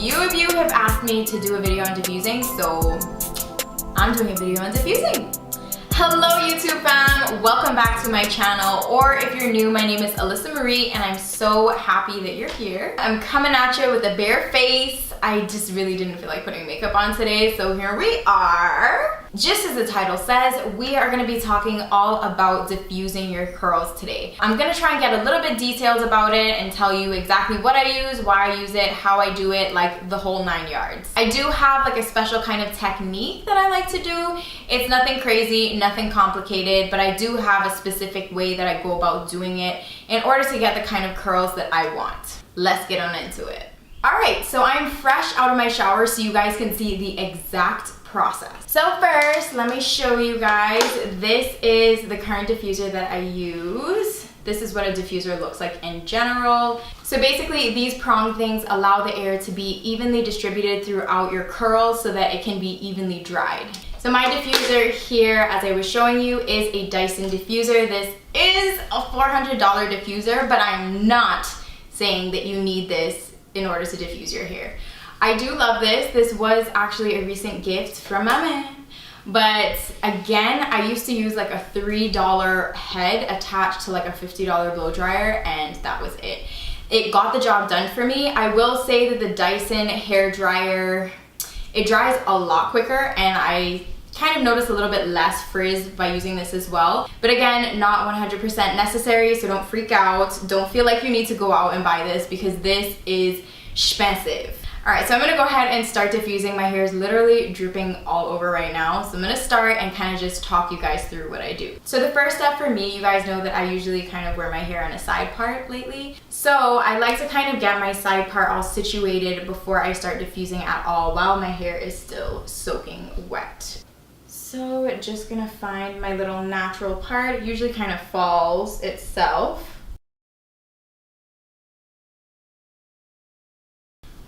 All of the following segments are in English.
few of you have asked me to do a video on diffusing, so I'm doing a video on diffusing. Hello YouTube fam, welcome back to my channel, or if you're new, my name is Alyssa Marie and I'm so happy that you're here. I'm coming at you with a bare face. I just really didn't feel like putting makeup on today, so here we are. Just as the title says, we are gonna be talking all about diffusing your curls today. I'm gonna try and get a little bit detailed about it and tell you exactly what I use, why I use it, how I do it, like the whole 9 yards. I do have like a special kind of technique that I like to do. It's nothing crazy, nothing complicated, but I do have a specific way that I go about doing it in order to get the kind of curls that I want. Let's get on into it. Alright, so I'm fresh out of my shower so you guys can see the exact process. So first, let me show you guys. This is the current diffuser that I use. This is what a diffuser looks like in general. So basically, these prong things allow the air to be evenly distributed throughout your curls so that it can be evenly dried. So my diffuser here, as I was showing you, is a Dyson diffuser. This is a $400 diffuser, but I'm not saying that you need this in order to diffuse your hair. I do love this. This was actually a recent gift from my man. But again, I used to use like a $3 head attached to like a $50 blow dryer, and that was it. It got the job done for me. I will say that the Dyson hair dryer, it dries a lot quicker, and I kind of notice a little bit less frizz by using this as well. But again, not 100% necessary, so don't freak out. Don't feel like you need to go out and buy this because this is expensive. Alright, so I'm gonna go ahead and start diffusing. My hair is literally dripping all over right now. So I'm gonna start and kind of just talk you guys through what I do. So the first step for me, you guys know that I usually kind of wear my hair on a side part lately. So I like to kind of get my side part all situated before I start diffusing at all while my hair is still soaking wet. So just gonna find my little natural part. It usually kind of falls itself.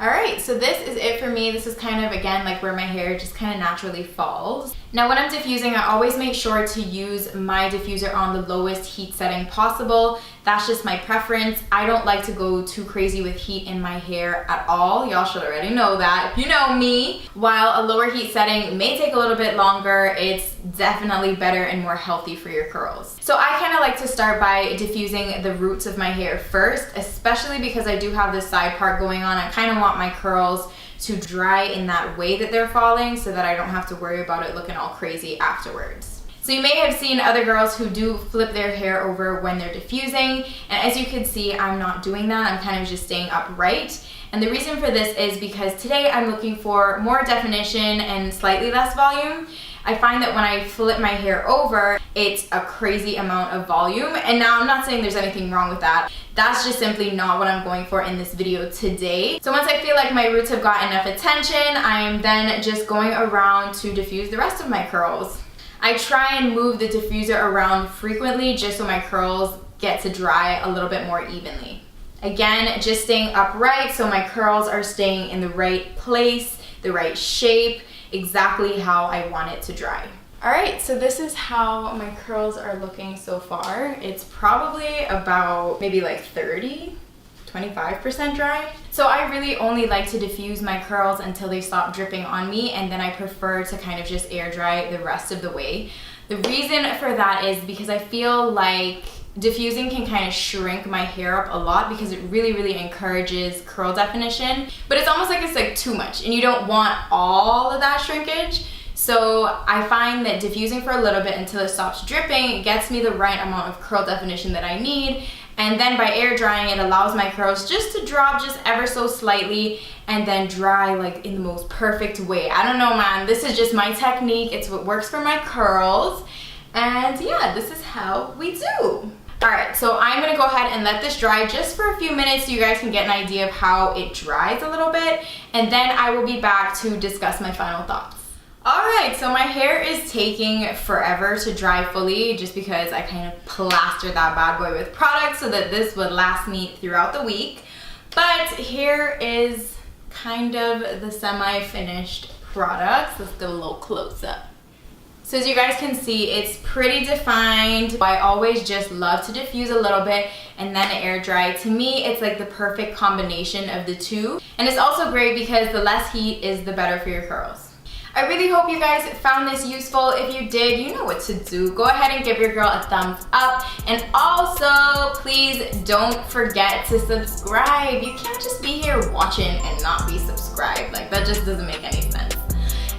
Alright, so this is it for me. This is kind of, again, like where my hair just kind of naturally falls. Now when I'm diffusing, I always make sure to use my diffuser on the lowest heat setting possible. That's just my preference. I don't like to go too crazy with heat in my hair at all. Y'all should already know that if you know me. While a lower heat setting may take a little bit longer, it's definitely better and more healthy for your curls. So I kind of like to start by diffusing the roots of my hair first, especially because I do have this side part going on. I kind of want my curls to dry in that way that they're falling so that I don't have to worry about it looking all crazy afterwards. So you may have seen other girls who do flip their hair over when they're diffusing, and as you can see, I'm not doing that. I'm kind of just staying upright. And the reason for this is because today I'm looking for more definition and slightly less volume. I find that when I flip my hair over, it's a crazy amount of volume. And now I'm not saying there's anything wrong with that. That's just simply not what I'm going for in this video today. So once I feel like my roots have got enough attention, I'm then just going around to diffuse the rest of my curls. I try and move the diffuser around frequently just so my curls get to dry a little bit more evenly. Again, just staying upright so my curls are staying in the right place, the right shape, exactly how I want it to dry. Alright, so this is how my curls are looking so far. It's probably about maybe like 25% dry. So I really only like to diffuse my curls until they stop dripping on me, and then I prefer to kind of just air dry the rest of the way. The reason for that is because I feel like diffusing can kind of shrink my hair up a lot because it really encourages curl definition, but it's almost like it's like too much and you don't want all of that shrinkage. So I find that diffusing for a little bit until it stops dripping gets me the right amount of curl definition that I need, and then by air drying it allows my curls just to drop just ever so slightly and then dry like in the most perfect way. I don't know, man, this is just my technique. It's what works for my curls, and yeah, this is how we do. Alright, so I'm going to go ahead and let this dry just for a few minutes so you guys can get an idea of how it dries a little bit, and then I will be back to discuss my final thoughts. Alright, so my hair is taking forever to dry fully just because I kind of plastered that bad boy with product so that this would last me throughout the week. But here is kind of the semi-finished product. Let's go a little close up. So as you guys can see, it's pretty defined. I always just love to diffuse a little bit and then air dry. To me, it's like the perfect combination of the two. And it's also great because the less heat is the better for your curls. I really hope you guys found this useful. If you did, you know what to do. Go ahead and give your girl a thumbs up. And also, please don't forget to subscribe. You can't just be here watching and not be subscribed. Like, that just doesn't make any sense.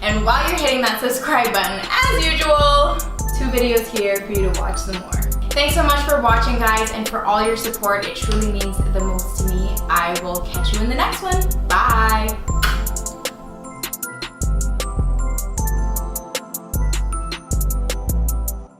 And while you're hitting that subscribe button, as usual, 2 videos here for you to watch some more. Thanks so much for watching, guys, and for all your support. It truly means the most to me. I will catch you in the next one.